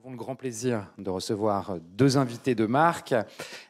avons le grand plaisir de recevoir deux invités de marque.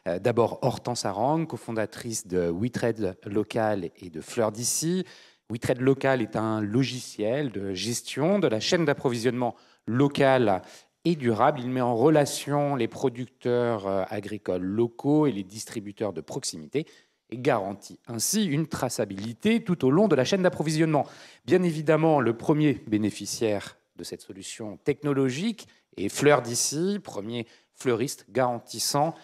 D'abord Hortense Arang, cofondatrice de WeTrade Local et de Fleurs d'Issy. WeTrade Local est un logiciel de gestion de la chaîne d'approvisionnement locale et durable. Il met en relation les producteurs agricoles locaux et les distributeurs de proximité et garantit ainsi une traçabilité tout au long de la chaîne d'approvisionnement. Bien évidemment, le premier bénéficiaire de cette solution technologique est Fleurs d'Issy, premier fleuriste garantissant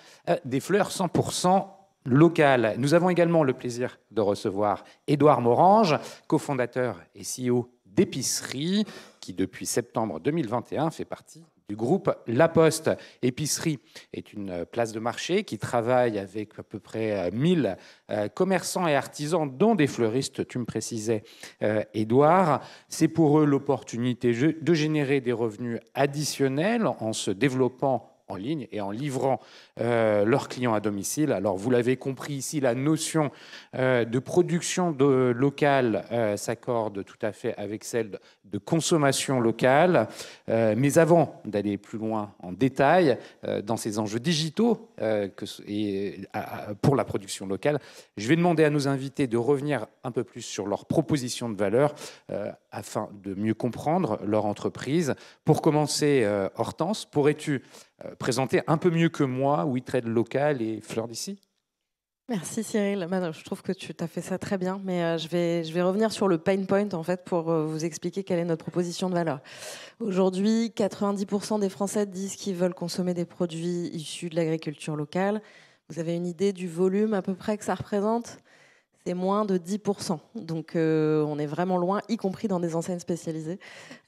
des fleurs 100% locales. Nous avons également le plaisir de recevoir Édouard Morange, cofondateur et CEO d'Épicerie, qui depuis septembre 2021 fait partie du groupe La Poste. Épicerie est une place de marché qui travaille avec à peu près 1000 commerçants et artisans, dont des fleuristes, tu me précisais, Édouard. C'est pour eux l'opportunité de générer des revenus additionnels en se développant en ligne et en livrant leurs clients à domicile. Alors, vous l'avez compris ici, la notion de production locale s'accorde tout à fait avec celle de consommation locale. Mais avant d'aller plus loin en détail dans ces enjeux digitaux pour la production locale, je vais demander à nos invités de revenir un peu plus sur leur proposition de valeur afin de mieux comprendre leur entreprise. Pour commencer, Hortense, pourrais-tu présenter un peu mieux que moi WeTrade Local et Fleurs d'Issy? Merci Cyril. Je trouve que tu as fait ça très bien, mais je vais revenir sur le pain point en fait pour vous expliquer quelle est notre proposition de valeur. Aujourd'hui, 90% des Français disent qu'ils veulent consommer des produits issus de l'agriculture locale. Vous avez une idée du volume à peu près que ça représente? C'est moins de 10%. Donc on est vraiment loin, y compris dans des enseignes spécialisées.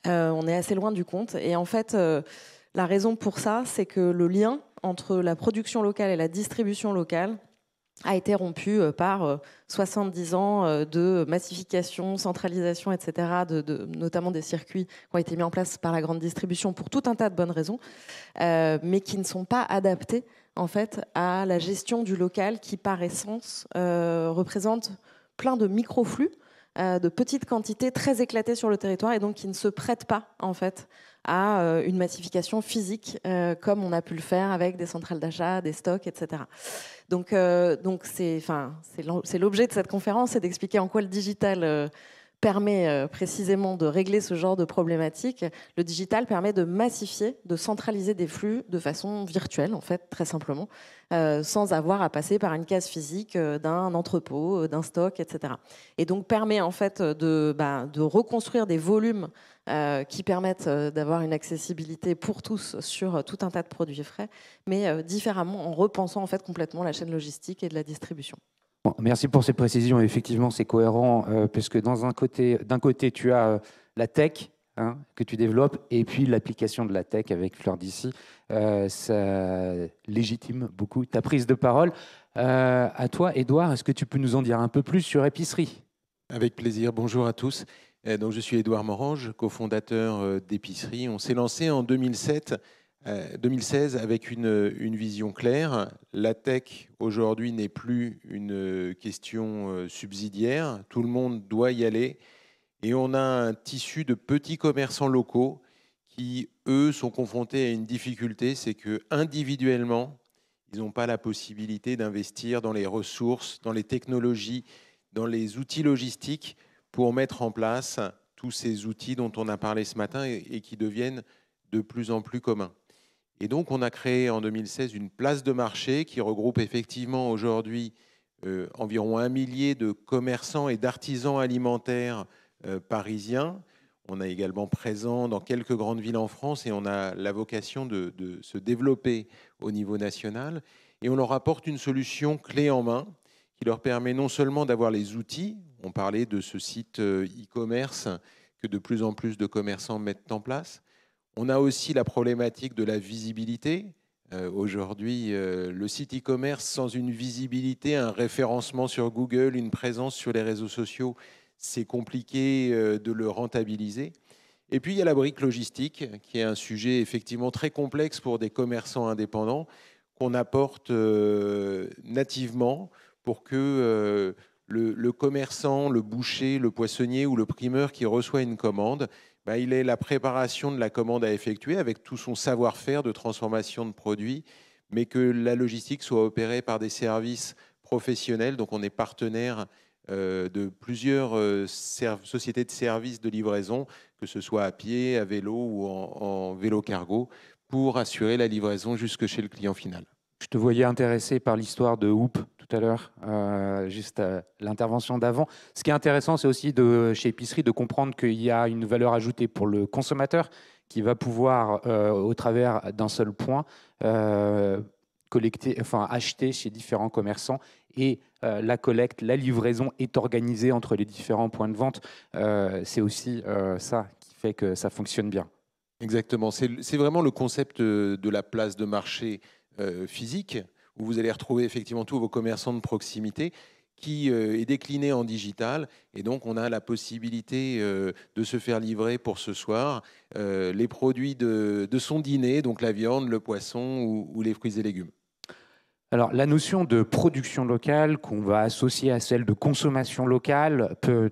On est assez loin du compte. Et en fait, la raison pour ça, c'est que le lien entre la production locale et la distribution locale a été rompu par 70 ans de massification, centralisation, etc., notamment des circuits qui ont été mis en place par la grande distribution pour tout un tas de bonnes raisons, mais qui ne sont pas adaptés en fait, à la gestion du local qui, par essence, représente plein de micro-flux, de petites quantités très éclatées sur le territoire et donc qui ne se prêtent pas en fait, à une massification physique comme on a pu le faire avec des centrales d'achat, des stocks, etc. Donc c'est l'objet de cette conférence, c'est d'expliquer en quoi le digital permet précisément de régler ce genre de problématiques. Le digital permet de massifier, de centraliser des flux de façon virtuelle, en fait, très simplement, sans avoir à passer par une case physique d'un entrepôt, d'un stock, etc. Et donc permet en fait de reconstruire des volumes qui permettent d'avoir une accessibilité pour tous sur tout un tas de produits frais, mais différemment en repensant en fait complètement la chaîne logistique et de la distribution. Bon, merci pour ces précisions. Effectivement, c'est cohérent puisque d'un côté, tu as la tech que tu développes et puis l'application de la tech avec Fleurs d'Issy. Ça légitime beaucoup ta prise de parole. À toi, Édouard, est-ce que tu peux nous en dire un peu plus sur Épicerie? Avec plaisir. Bonjour à tous. Donc, je suis Édouard Morange, cofondateur d'Épicerie. On s'est lancé en 2016 avec une vision claire. La tech, aujourd'hui, n'est plus une question subsidiaire. Tout le monde doit y aller. Et on a un tissu de petits commerçants locaux qui, eux, sont confrontés à une difficulté, c'est que individuellement, ils n'ont pas la possibilité d'investir dans les ressources, dans les technologies, dans les outils logistiques pour mettre en place tous ces outils dont on a parlé ce matin et qui deviennent de plus en plus communs. Et donc, on a créé en 2016 une place de marché qui regroupe effectivement aujourd'hui environ 1 millier de commerçants et d'artisans alimentaires parisiens. On est également présent dans quelques grandes villes en France et on a la vocation de se développer au niveau national. Et on leur apporte une solution clé en main qui leur permet non seulement d'avoir les outils, on parlait de ce site e-commerce que de plus en plus de commerçants mettent en place. On a aussi la problématique de la visibilité. Aujourd'hui, le site e-commerce sans une visibilité, un référencement sur Google, une présence sur les réseaux sociaux, c'est compliqué de le rentabiliser. Et puis, il y a la brique logistique, qui est un sujet effectivement très complexe pour des commerçants indépendants, qu'on apporte nativement pour que le commerçant, le boucher, le poissonnier ou le primeur qui reçoit une commande il est la préparation de la commande à effectuer avec tout son savoir-faire de transformation de produits, mais que la logistique soit opérée par des services professionnels. Donc on est partenaire de plusieurs sociétés de services de livraison, que ce soit à pied, à vélo ou en vélo cargo, pour assurer la livraison jusque chez le client final. Je te voyais intéressé par l'histoire de Hoop tout à l'heure, juste l'intervention d'avant. Ce qui est intéressant, c'est aussi chez Épicerie de comprendre qu'il y a une valeur ajoutée pour le consommateur qui va pouvoir, au travers d'un seul point, acheter chez différents commerçants et la collecte, la livraison est organisée entre les différents points de vente. C'est aussi ça qui fait que ça fonctionne bien. Exactement. C'est vraiment le concept de la place de marché physique, où vous allez retrouver effectivement tous vos commerçants de proximité, qui est décliné en digital. Et donc, on a la possibilité de se faire livrer pour ce soir les produits de son dîner, donc la viande, le poisson ou les fruits et légumes. Alors, la notion de production locale qu'on va associer à celle de consommation locale peut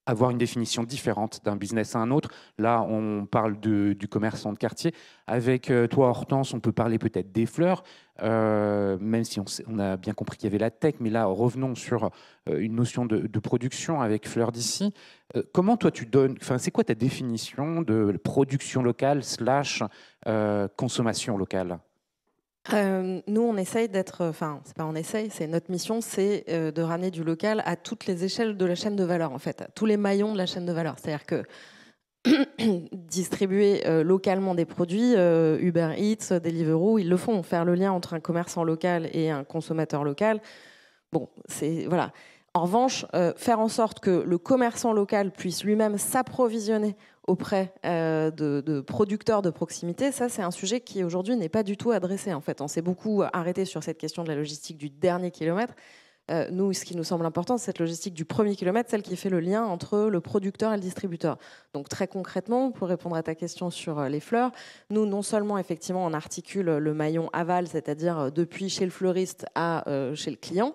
avoir une définition différente d'un business à un autre. Là, on parle du commerçant de quartier. Avec toi, Hortense, on peut parler peut-être des fleurs, même si on a bien compris qu'il y avait la tech. Mais là, revenons sur une notion de production avec Fleurs d'ici. Comment toi, c'est quoi ta définition de production locale / consommation locale ? Nous, on essaye d'être, c'est pas on essaye, c'est notre mission, c'est de ramener du local à toutes les échelles de la chaîne de valeur, en fait, à tous les maillons de la chaîne de valeur. C'est-à-dire que distribuer localement des produits, Uber Eats, Deliveroo, ils le font. Faire le lien entre un commerçant local et un consommateur local, bon, c'est voilà. En revanche, faire en sorte que le commerçant local puisse lui-même s'approvisionner auprès de producteurs de proximité, ça c'est un sujet qui aujourd'hui n'est pas du tout adressé. En fait, on s'est beaucoup arrêté sur cette question de la logistique du dernier kilomètre. Nous, ce qui nous semble important, c'est cette logistique du premier kilomètre, celle qui fait le lien entre le producteur et le distributeur. Donc très concrètement, pour répondre à ta question sur les fleurs, nous, non seulement effectivement on articule le maillon aval, c'est-à-dire depuis chez le fleuriste à chez le client,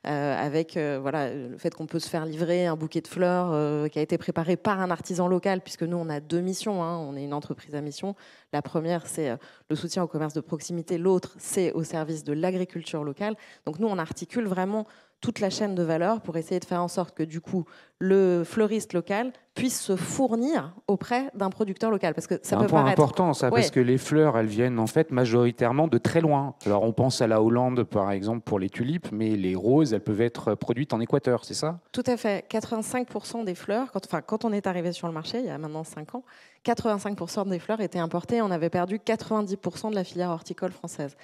avec le fait qu'on peut se faire livrer un bouquet de fleurs qui a été préparé par un artisan local, puisque nous on a deux missions, on est une entreprise à mission. La première, c'est le soutien au commerce de proximité, l'autre, c'est au service de l'agriculture locale. Donc nous, on articule vraiment toute la chaîne de valeur pour essayer de faire en sorte que du coup le fleuriste local puisse se fournir auprès d'un producteur local, parce que ça peut point paraître important ça, parce que les fleurs elles viennent en fait majoritairement de très loin. Alors on pense à la Hollande par exemple pour les tulipes, mais les roses elles peuvent être produites en Équateur, c'est ça? Tout à fait. 85% des fleurs, quand on est arrivé sur le marché il y a maintenant 5 ans, 85% des fleurs étaient importées. On avait perdu 90% de la filière horticole française.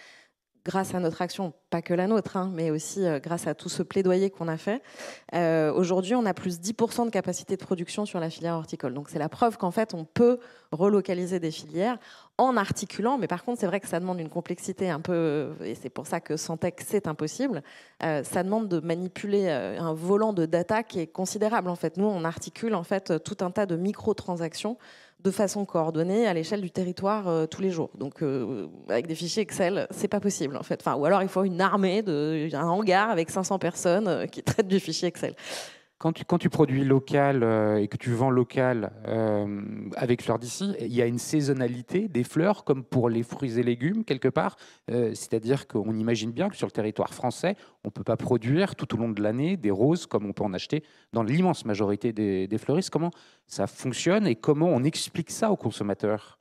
Grâce à notre action, pas que la nôtre, mais aussi grâce à tout ce plaidoyer qu'on a fait, aujourd'hui, on a plus 10% de capacité de production sur la filière horticole. Donc, c'est la preuve qu'en fait, on peut relocaliser des filières en articulant. Mais par contre, c'est vrai que ça demande une complexité un peu, et c'est pour ça que sans tech, c'est impossible. Ça demande de manipuler un volant de data qui est considérable. En fait, nous, on articule en fait tout un tas de micro-transactions de façon coordonnée à l'échelle du territoire tous les jours. Donc, avec des fichiers Excel, c'est pas possible en fait. Ou alors il faut une armée, un hangar avec 500 personnes qui traitent du fichier Excel. Quand tu produis local et que tu vends local avec Fleurs d'ici, il y a une saisonnalité des fleurs comme pour les fruits et légumes quelque part. C'est-à-dire qu'on imagine bien que sur le territoire français, on ne peut pas produire tout au long de l'année des roses comme on peut en acheter dans l'immense majorité des fleuristes. Comment ça fonctionne et comment on explique ça aux consommateurs ?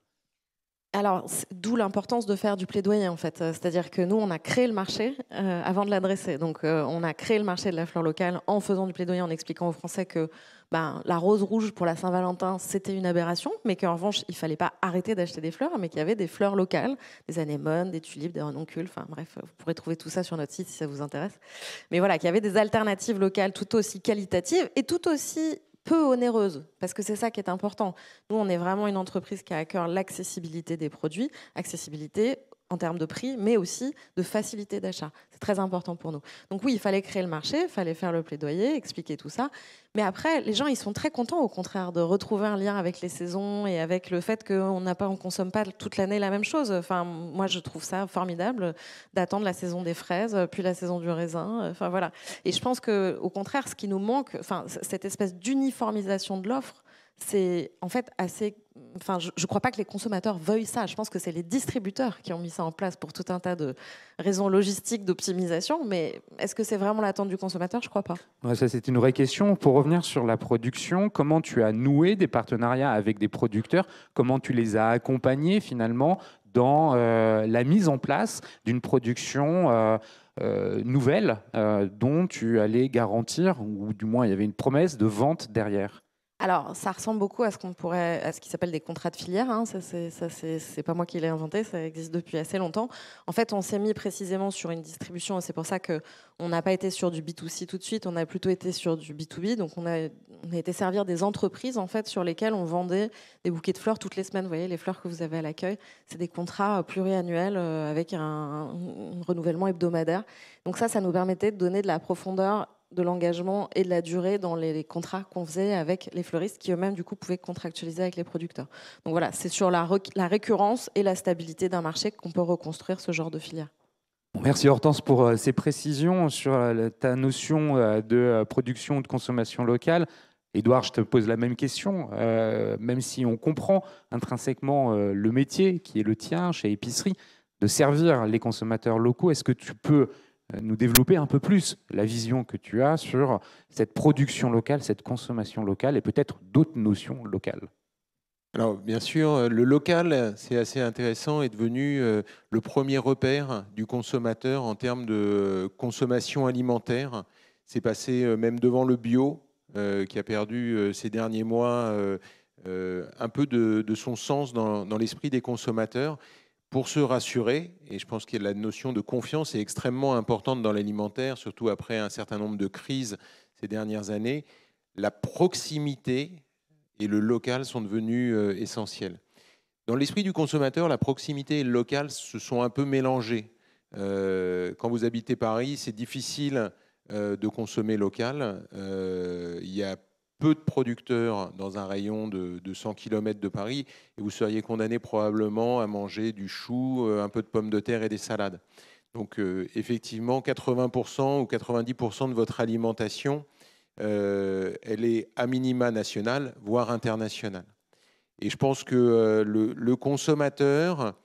Alors, d'où l'importance de faire du plaidoyer, en fait. C'est-à-dire que nous, on a créé le marché avant de l'adresser. Donc, on a créé le marché de la fleur locale en faisant du plaidoyer, en expliquant aux Français que la rose rouge pour la Saint-Valentin, c'était une aberration, mais qu'en revanche, il ne fallait pas arrêter d'acheter des fleurs, mais qu'il y avait des fleurs locales, des anémones, des tulipes, des renoncules. Enfin, bref, vous pourrez trouver tout ça sur notre site si ça vous intéresse. Mais voilà, qu'il y avait des alternatives locales tout aussi qualitatives et tout aussi peu onéreuse, parce que c'est ça qui est important. Nous, on est vraiment une entreprise qui a à cœur l'accessibilité des produits, accessibilité en termes de prix, mais aussi de facilité d'achat. C'est très important pour nous. Donc oui, il fallait créer le marché, il fallait faire le plaidoyer, expliquer tout ça. Mais après, les gens, ils sont très contents, au contraire, de retrouver un lien avec les saisons et avec le fait qu'on ne consomme pas toute l'année la même chose. Enfin, moi, je trouve ça formidable d'attendre la saison des fraises, puis la saison du raisin. Enfin, voilà. Et je pense qu'au contraire, ce qui nous manque, cette espèce d'uniformisation de l'offre, c'est en fait assez. Enfin, je ne crois pas que les consommateurs veuillent ça. Je pense que c'est les distributeurs qui ont mis ça en place pour tout un tas de raisons logistiques, d'optimisation. Mais est-ce que c'est vraiment l'attente du consommateur? Je ne crois pas. Ouais, ça, c'est une vraie question. Pour revenir sur la production, comment tu as noué des partenariats avec des producteurs? Comment tu les as accompagnés finalement dans la mise en place d'une production nouvelle dont tu allais garantir, ou du moins il y avait une promesse de vente derrière? Alors, ça ressemble beaucoup à ce qui s'appelle des contrats de filière. Hein. C'est pas moi qui l'ai inventé, ça existe depuis assez longtemps. En fait, on s'est mis précisément sur une distribution, et c'est pour ça que on n'a pas été sur du B2C tout de suite. On a plutôt été sur du B2B. Donc, on a été servir des entreprises en fait sur lesquelles on vendait des bouquets de fleurs toutes les semaines. Vous voyez, les fleurs que vous avez à l'accueil, c'est des contrats pluriannuels avec un renouvellement hebdomadaire. Donc ça nous permettait de donner de la profondeur, de l'engagement et de la durée dans les contrats qu'on faisait avec les fleuristes qui eux-mêmes du coup pouvaient contractualiser avec les producteurs. Donc voilà, c'est sur la récurrence et la stabilité d'un marché qu'on peut reconstruire ce genre de filière. Bon, merci Hortense pour ces précisions sur ta notion de production ou de consommation locale. Édouard, je te pose la même question. Même si on comprend intrinsèquement le métier qui est le tien chez Épicerie, de servir les consommateurs locaux, est-ce que tu peux nous développer un peu plus la vision que tu as sur cette production locale, cette consommation locale et peut-être d'autres notions locales? Alors, bien sûr, le local, c'est assez intéressant, est devenu le premier repère du consommateur en termes de consommation alimentaire. C'est passé même devant le bio, qui a perdu ces derniers mois un peu de son sens dans l'esprit des consommateurs. Pour se rassurer, et je pense que la notion de confiance est extrêmement importante dans l'alimentaire, surtout après un certain nombre de crises ces dernières années, la proximité et le local sont devenus essentiels. Dans l'esprit du consommateur, la proximité et le local se sont un peu mélangés. Quand vous habitez Paris, c'est difficile de consommer local. Il y a peu de producteurs dans un rayon de 100 km de Paris et vous seriez condamné probablement à manger du chou, un peu de pommes de terre et des salades. Donc effectivement, 80% ou 90% de votre alimentation, elle est à minima nationale, voire internationale. Et je pense que le consommateur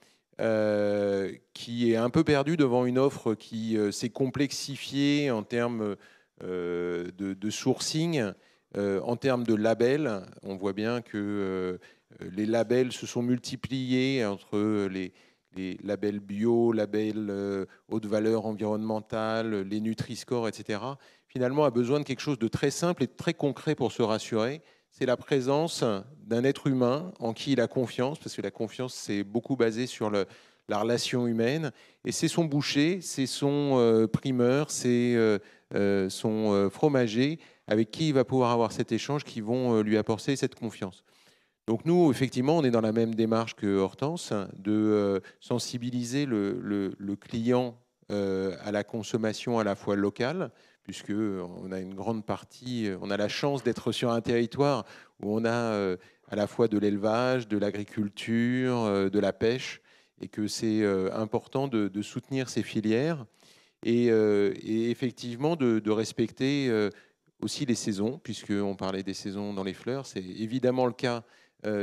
qui est un peu perdu devant une offre qui s'est complexifiée en termes de sourcing, en termes de labels, on voit bien que les labels se sont multipliés entre les labels bio, labels haute valeur environnementale, les Nutri-Score, etc. Finalement, a besoin de quelque chose de très simple et de très concret pour se rassurer. C'est la présence d'un être humain en qui il a confiance, parce que la confiance, c'est beaucoup basé sur la relation humaine. Et c'est son boucher, c'est son primeur, c'est son fromager avec qui il va pouvoir avoir cet échange qui vont lui apporter cette confiance. Donc nous, effectivement, on est dans la même démarche que Hortense, de sensibiliser le client à la consommation à la fois locale, puisqu'on a une grande partie, on a la chance d'être sur un territoire où on a à la fois de l'élevage, de l'agriculture, de la pêche, et que c'est important de soutenir ces filières et effectivement de respecter aussi les saisons, puisqu'on parlait des saisons dans les fleurs. C'est évidemment le cas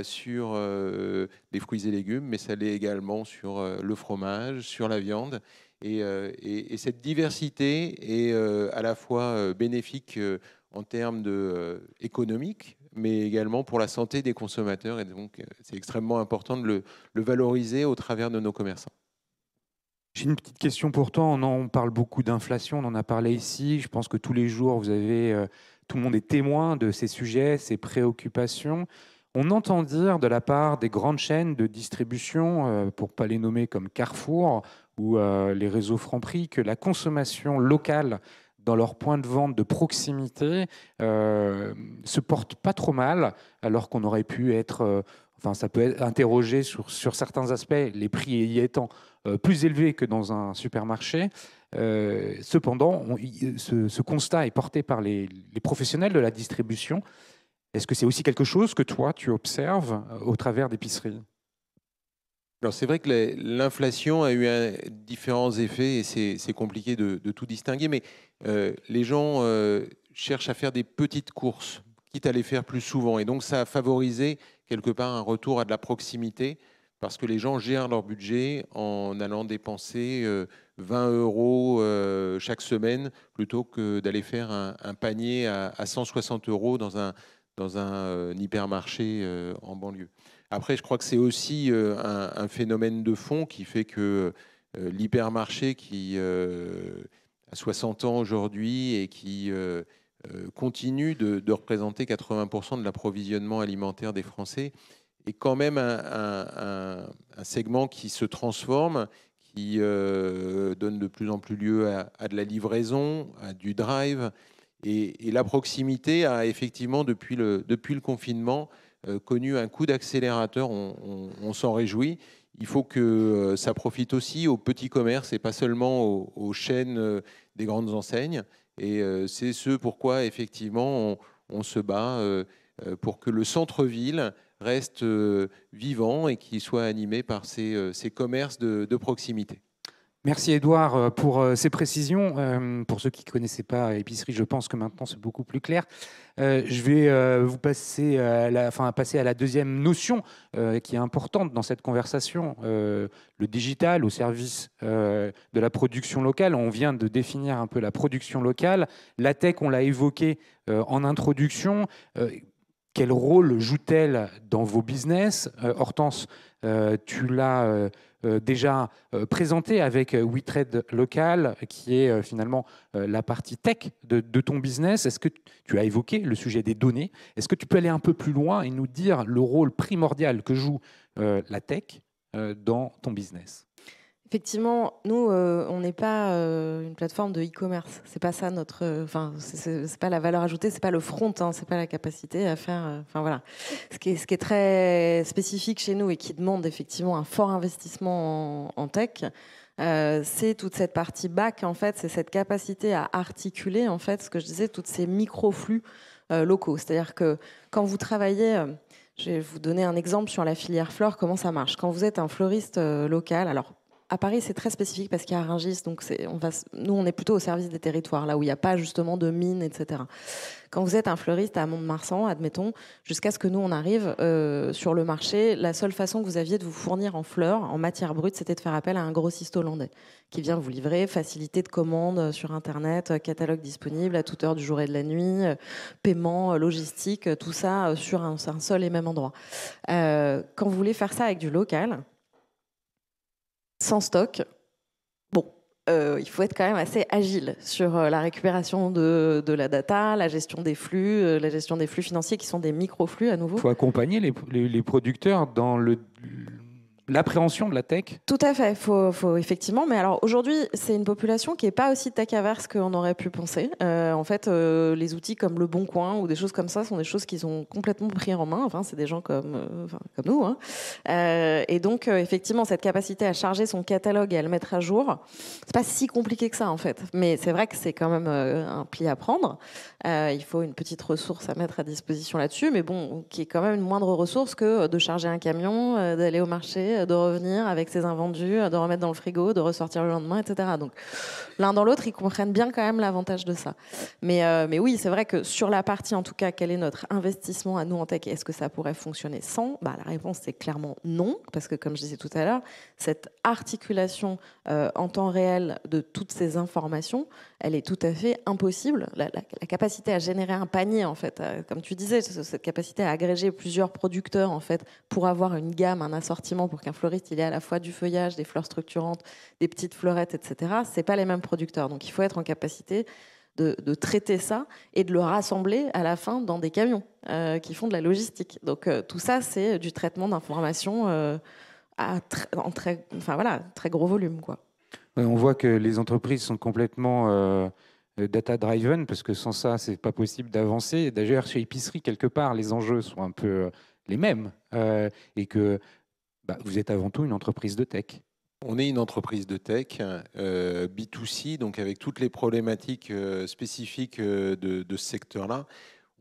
sur les fruits et légumes, mais ça l'est également sur le fromage, sur la viande. Et cette diversité est à la fois bénéfique en termes économiques, mais également pour la santé des consommateurs. Et donc, c'est extrêmement important de le valoriser au travers de nos commerçants. J'ai une petite question pour toi. On parle beaucoup d'inflation, on en a parlé ici. Je pense que tous les jours, tout le monde est témoin de ces sujets, ces préoccupations. On entend dire de la part des grandes chaînes de distribution, pour ne pas les nommer comme Carrefour ou les réseaux Franprix, que la consommation locale dans leurs points de vente de proximité se porte pas trop mal, alors qu'on aurait pu être... Enfin, ça peut être interrogé sur certains aspects, les prix y étant plus élevés que dans un supermarché. Cependant, ce constat est porté par les professionnels de la distribution. Est-ce que c'est aussi quelque chose que toi, tu observes au travers d'épiceries? Alors c'est vrai que l'inflation a eu différents effets et c'est compliqué de tout distinguer, mais les gens cherchent à faire des petites courses quitte à les faire plus souvent. Et donc, ça a favorisé quelque part un retour à de la proximité parce que les gens gèrent leur budget en allant dépenser 20 euros chaque semaine plutôt que d'aller faire un panier à 160 euros dans un hypermarché en banlieue. Après, je crois que c'est aussi un phénomène de fond qui fait que l'hypermarché qui a 60 ans aujourd'hui et qui continue de représenter 80% de l'approvisionnement alimentaire des Français est quand même un segment qui se transforme, qui donne de plus en plus lieu à de la livraison, à du drive. Et la proximité a effectivement, depuis le confinement, connu un coup d'accélérateur. On s'en réjouit. Il faut que ça profite aussi aux petits commerces et pas seulement aux chaînes des grandes enseignes. Et c'est ce pourquoi, effectivement, on se bat pour que le centre-ville reste vivant et qu'il soit animé par ces commerces de proximité. Merci Edouard pour ces précisions. Pour ceux qui ne connaissaient pas épicerie, je pense que maintenant c'est beaucoup plus clair. Je vais vous passer passer à la deuxième notion qui est importante dans cette conversation, le digital au service de la production locale. On vient de définir un peu la production locale. La tech, on l'a évoqué en introduction. Quel rôle joue-t-elle dans vos business? Hortense, tu l'as déjà présenté avec WeTrade Local, qui est finalement la partie tech de ton business. Est-ce que tu as évoqué le sujet des données? Est-ce que tu peux aller un peu plus loin et nous dire le rôle primordial que joue la tech dans ton business? Effectivement, nous, on n'est pas une plateforme de e-commerce. C'est pas ça notre. Enfin, c'est pas la valeur ajoutée, c'est pas le front, hein, c'est pas la capacité à faire. Enfin voilà. Ce qui est très spécifique chez nous et qui demande effectivement un fort investissement en tech, c'est toute cette partie back. En fait, c'est cette capacité à articuler en fait ce que je disais, toutes ces micro-flux locaux. C'est-à-dire que quand vous travaillez. Je vais vous donner un exemple sur la filière flore, comment ça marche. Quand vous êtes un fleuriste local, alors à Paris, c'est très spécifique parce qu'il y a Rungis, donc nous, on est plutôt au service des territoires, là où il n'y a pas justement de mines, etc. Quand vous êtes un fleuriste à Mont-de-Marsan, admettons, jusqu'à ce que nous, on arrive sur le marché, la seule façon que vous aviez de vous fournir en fleurs, en matière brute, c'était de faire appel à un grossiste hollandais qui vient vous livrer, facilité de commande sur Internet, catalogue disponible à toute heure du jour et de la nuit, paiement, logistique, tout ça sur un seul et même endroit. Quand vous voulez faire ça avec du local, sans stock, bon, il faut être quand même assez agile sur la récupération de la data, la gestion des flux financiers qui sont des micro-flux à nouveau. Il faut accompagner les producteurs dans l'appréhension de la tech. Tout à fait, faut effectivement. Mais alors aujourd'hui, c'est une population qui n'est pas aussi tech-averse qu'on aurait pu penser. En fait, les outils comme Le Bon Coin ou des choses comme ça sont des choses qu'ils ont complètement pris en main. Enfin, c'est des gens comme nous. Hein. Et donc, effectivement, cette capacité à charger son catalogue et à le mettre à jour, c'est pas si compliqué que ça en fait. Mais c'est vrai que c'est quand même un pli à prendre. Il faut une petite ressource à mettre à disposition là-dessus, mais bon, qui est quand même une moindre ressource que de charger un camion, d'aller au marché, de revenir avec ses invendus, de remettre dans le frigo, de ressortir le lendemain, etc. Donc l'un dans l'autre, ils comprennent bien quand même l'avantage de ça. Mais oui, c'est vrai que sur la partie, en tout cas, quel est notre investissement à nous en tech et est-ce que ça pourrait fonctionner sans? La réponse, c'est clairement non, parce que comme je disais tout à l'heure, cette articulation en temps réel de toutes ces informations, elle est tout à fait impossible. La capacité à générer un panier, en fait, comme tu disais, cette capacité à agréger plusieurs producteurs, en fait, pour avoir une gamme, un assortiment, pour qu'un fleuriste, il ait à la fois du feuillage, des fleurs structurantes, des petites fleurettes, etc. C'est pas les mêmes producteurs. Donc, il faut être en capacité de traiter ça et de le rassembler à la fin dans des camions qui font de la logistique. Donc, tout ça, c'est du traitement d'informations en très gros volume, quoi. On voit que les entreprises sont complètement data-driven, parce que sans ça, c'est pas possible d'avancer. D'ailleurs, chez Épicerie, quelque part, les enjeux sont un peu les mêmes, et que vous êtes avant tout une entreprise de tech. On est une entreprise de tech, B2C, donc avec toutes les problématiques spécifiques de ce secteur-là.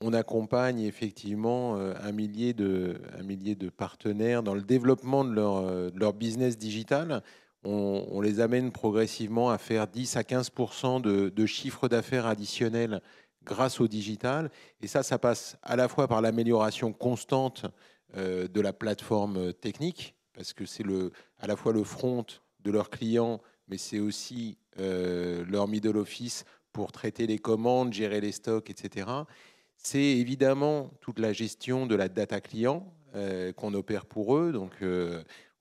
On accompagne effectivement un millier de partenaires dans le développement de leur business digital. On les amène progressivement à faire 10 à 15% de chiffre d'affaires additionnel grâce au digital. Et ça passe à la fois par l'amélioration constante de la plateforme technique, parce que c'est à la fois le front de leurs clients, mais c'est aussi leur middle office pour traiter les commandes, gérer les stocks, etc. C'est évidemment toute la gestion de la data client qu'on opère pour eux. Donc,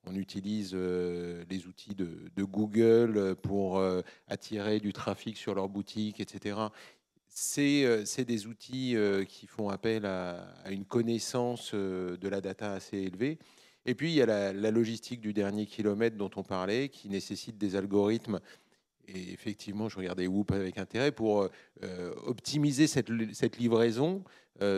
on utilise les outils de Google pour attirer du trafic sur leur boutique, etc. C'est des outils qui font appel à une connaissance de la data assez élevée. Et puis, il y a la logistique du dernier kilomètre dont on parlait, qui nécessite des algorithmes. Et effectivement, je regardais Whoop avec intérêt pour optimiser cette livraison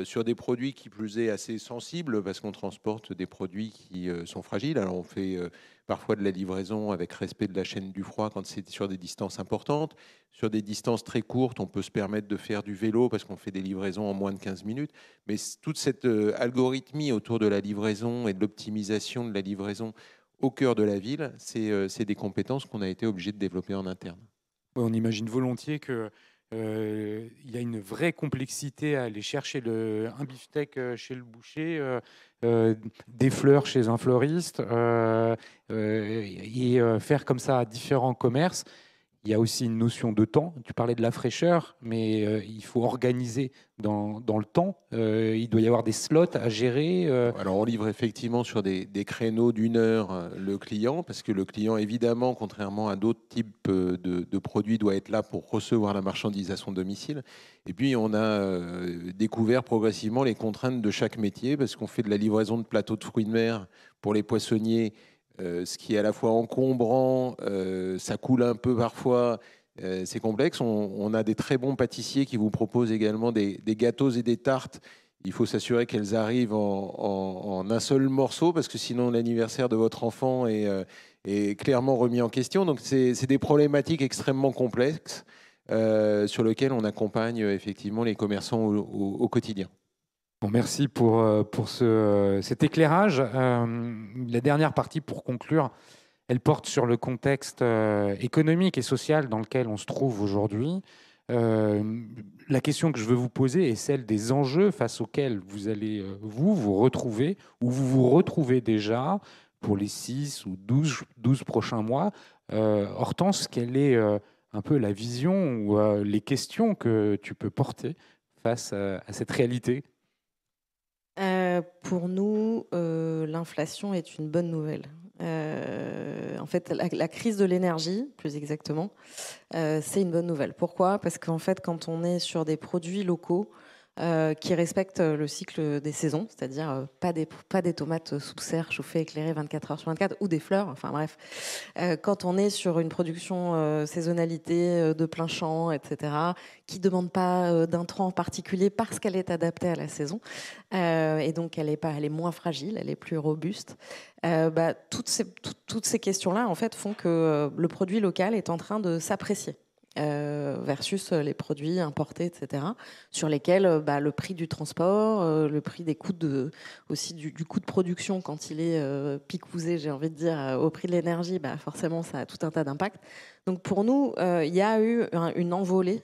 sur des produits qui plus est assez sensibles, parce qu'on transporte des produits qui sont fragiles. Alors, on fait parfois de la livraison avec respect de la chaîne du froid quand c'est sur des distances importantes. Sur des distances très courtes, on peut se permettre de faire du vélo parce qu'on fait des livraisons en moins de 15 minutes. Mais toute cette algorithmie autour de la livraison et de l'optimisation de la livraison au cœur de la ville, c'est des compétences qu'on a été obligé de développer en interne. On imagine volontiers qu'il y a une vraie complexité à aller chercher un beefsteak chez le boucher, des fleurs chez un fleuriste, et faire comme ça à différents commerces. Il y a aussi une notion de temps. Tu parlais de la fraîcheur, mais il faut organiser dans le temps. Il doit y avoir des slots à gérer. Alors, on livre effectivement sur des créneaux d'1 heure le client, parce que le client, évidemment, contrairement à d'autres types de produits, doit être là pour recevoir la marchandise à son domicile. Et puis, on a découvert progressivement les contraintes de chaque métier, parce qu'on fait de la livraison de plateaux de fruits de mer pour les poissonniers, ce qui est à la fois encombrant, ça coule un peu parfois, c'est complexe. On a des très bons pâtissiers qui vous proposent également des gâteaux et des tartes. Il faut s'assurer qu'elles arrivent en un seul morceau, parce que sinon l'anniversaire de votre enfant est clairement remis en question. Donc c'est des problématiques extrêmement complexes sur lesquelles on accompagne effectivement les commerçants au quotidien. Bon, merci pour cet éclairage. La dernière partie, pour conclure, elle porte sur le contexte économique et social dans lequel on se trouve aujourd'hui. La question que je veux vous poser est celle des enjeux face auxquels vous allez vous retrouver, ou vous vous retrouvez déjà pour les 6 ou 12 prochains mois. Hortense, quelle est un peu la vision ou les questions que tu peux porter face à cette réalité ? Pour nous, l'inflation est une bonne nouvelle. En fait, la crise de l'énergie, plus exactement, c'est une bonne nouvelle. Pourquoi ? Parce qu'en fait, quand on est sur des produits locaux qui respectent le cycle des saisons, c'est-à-dire pas des tomates sous serre chauffées, éclairées 24 heures sur 24, ou des fleurs, enfin bref. Quand on est sur une production saisonnalité de plein champ, etc., qui ne demande pas d'intrants particuliers parce qu'elle est adaptée à la saison, et donc elle est moins fragile, elle est plus robuste, toutes ces questions-là en fait, font que le produit local est en train de s'apprécier. Versus les produits importés, etc., sur lesquels le prix du transport, le prix des coûts aussi du coût de production quand il est picousé, j'ai envie de dire, au prix de l'énergie, forcément ça a tout un tas d'impacts. Donc pour nous, il y a eu une envolée.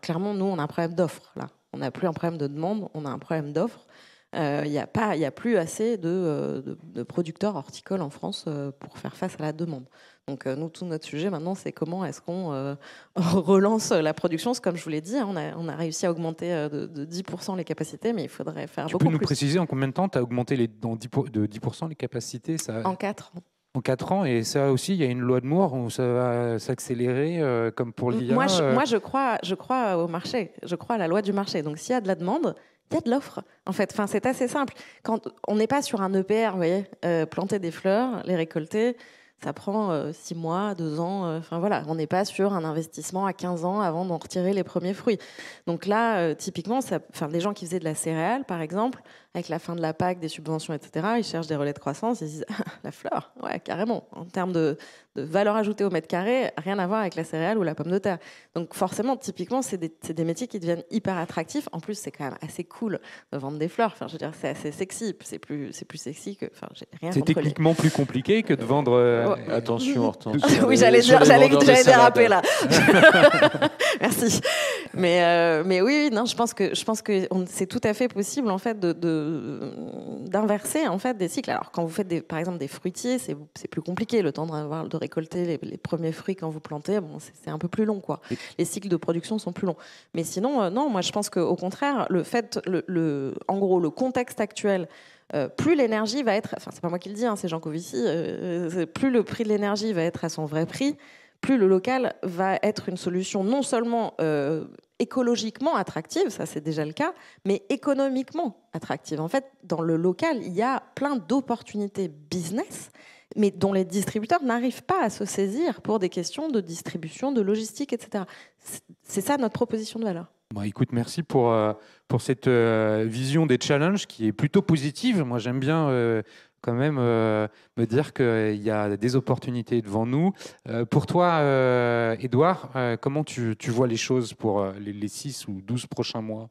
Clairement, nous, on a un problème d'offre là. On n'a plus un problème de demande, on a un problème d'offre. Il n'y a plus assez de producteurs horticoles en France pour faire face à la demande. Donc nous, tout notre sujet maintenant, c'est comment est-ce qu'on relance la production. Comme je vous l'ai dit, on a réussi à augmenter de 10% les capacités, mais il faudrait faire beaucoup plus. Tu peux nous préciser en combien de temps tu as augmenté de 10% les capacités En 4 ans. En 4 ans, et ça aussi, il y a une loi de Moore où ça va s'accélérer comme pour l'IA. Moi, je crois au marché, je crois à la loi du marché. Donc s'il y a de la demande, il y a de l'offre, en fait. Enfin, c'est assez simple. Quand on n'est pas sur un EPR, vous voyez, planter des fleurs, les récolter, ça prend 6 mois, 2 ans. Voilà, on n'est pas sur un investissement à 15 ans avant d'en retirer les premiers fruits. Donc là, typiquement, les gens qui faisaient de la céréale, par exemple, avec la fin de la PAC, des subventions, etc., ils cherchent des relais de croissance, ils disent la fleur, ouais, carrément. En termes de valeur ajoutée au mètre carré, rien à voir avec la céréale ou la pomme de terre. Donc forcément, typiquement, c'est des métiers qui deviennent hyper attractifs. En plus, c'est quand même assez cool de vendre des fleurs. Enfin, je veux dire, c'est assez sexy. C'est plus sexy que. Enfin, j'ai rien. C'est techniquement plus compliqué que de vendre. Attention, Hortense. Oui, j'allais déraper là. Merci. Mais oui, non, je pense que c'est tout à fait possible en fait d'inverser en fait des cycles. Alors quand vous faites par exemple des fruitiers, c'est plus compliqué, le temps de récolter les premiers fruits quand vous plantez, bon, c'est un peu plus long quoi. Les cycles de production sont plus longs. Mais sinon, non, moi je pense qu'au contraire, en gros, le contexte actuel. Plus l'énergie va être, enfin c'est pas moi qui le dis, hein, c'est Jean Covici, plus le prix de l'énergie va être à son vrai prix, plus le local va être une solution non seulement écologiquement attractive, ça c'est déjà le cas, mais économiquement attractive. En fait, dans le local, il y a plein d'opportunités business, mais dont les distributeurs n'arrivent pas à se saisir pour des questions de distribution, de logistique, etc. C'est ça notre proposition de valeur. Bon, écoute, merci pour cette vision des challenges qui est plutôt positive. Moi, j'aime bien quand même me dire qu'il y a des opportunités devant nous. Pour toi, Édouard, comment tu vois les choses pour les 6 ou 12 prochains mois?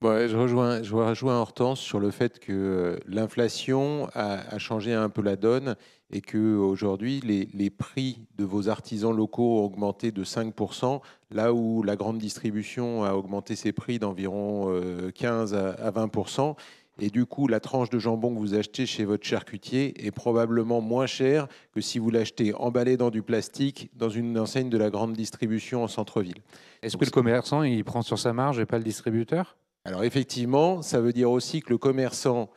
Ouais, je rejoins Hortense sur le fait que l'inflation a changé un peu la donne et qu'aujourd'hui, les prix de vos artisans locaux ont augmenté de 5%, là où la grande distribution a augmenté ses prix d'environ 15 à 20%. Et du coup, la tranche de jambon que vous achetez chez votre charcutier est probablement moins chère que si vous l'achetez emballé dans du plastique dans une enseigne de la grande distribution en centre-ville. Est-ce que le commerçant, il prend sur sa marge et pas le distributeur? Alors effectivement, ça veut dire aussi que le commerçant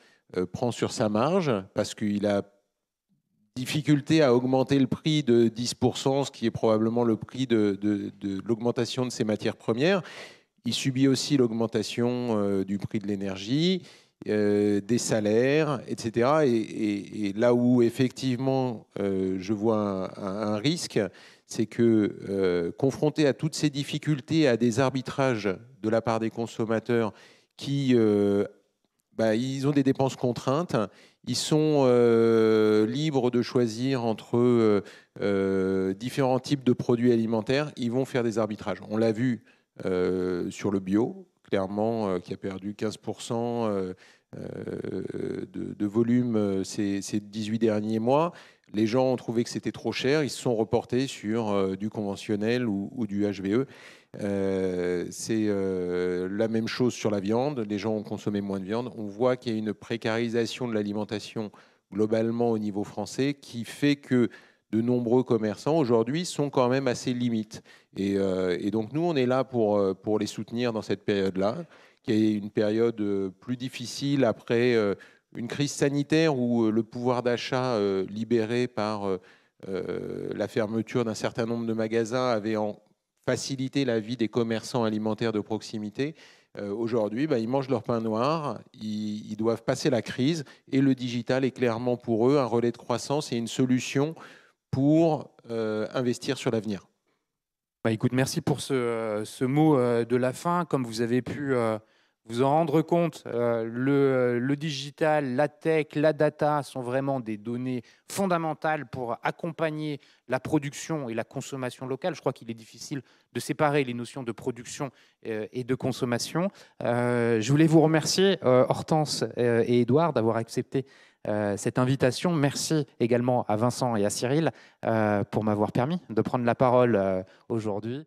prend sur sa marge parce qu'il a difficulté à augmenter le prix de 10%, ce qui est probablement le prix de l'augmentation de ses matières premières. Il subit aussi l'augmentation du prix de l'énergie, des salaires, etc. Et là où effectivement je vois un risque, c'est que confronté à toutes ces difficultés, à des arbitrages de la part des consommateurs qui ils ont des dépenses contraintes, ils sont libres de choisir entre différents types de produits alimentaires, ils vont faire des arbitrages. On l'a vu sur le bio, clairement, qui a perdu 15% de volume ces 18 derniers mois. Les gens ont trouvé que c'était trop cher, ils se sont reportés sur du conventionnel ou du HVE. C'est la même chose sur la viande, les gens ont consommé moins de viande. On voit qu'il y a une précarisation de l'alimentation globalement au niveau français qui fait que de nombreux commerçants aujourd'hui sont quand même assez limites. Et donc nous, on est là pour les soutenir dans cette période-là, qui est une période plus difficile après une crise sanitaire où le pouvoir d'achat libéré par la fermeture d'un certain nombre de magasins avait facilité la vie des commerçants alimentaires de proximité. Aujourd'hui, ils mangent leur pain noir, ils doivent passer la crise et le digital est clairement pour eux un relais de croissance et une solution pour investir sur l'avenir. Écoute, merci pour ce mot de la fin. Comme vous avez pu vous en rendre compte, le digital, la tech, la data sont vraiment des données fondamentales pour accompagner la production et la consommation locale. Je crois qu'il est difficile de séparer les notions de production et de consommation. Je voulais vous remercier, Hortense et Édouard, d'avoir accepté cette invitation. Merci également à Vincent et à Cyril pour m'avoir permis de prendre la parole aujourd'hui.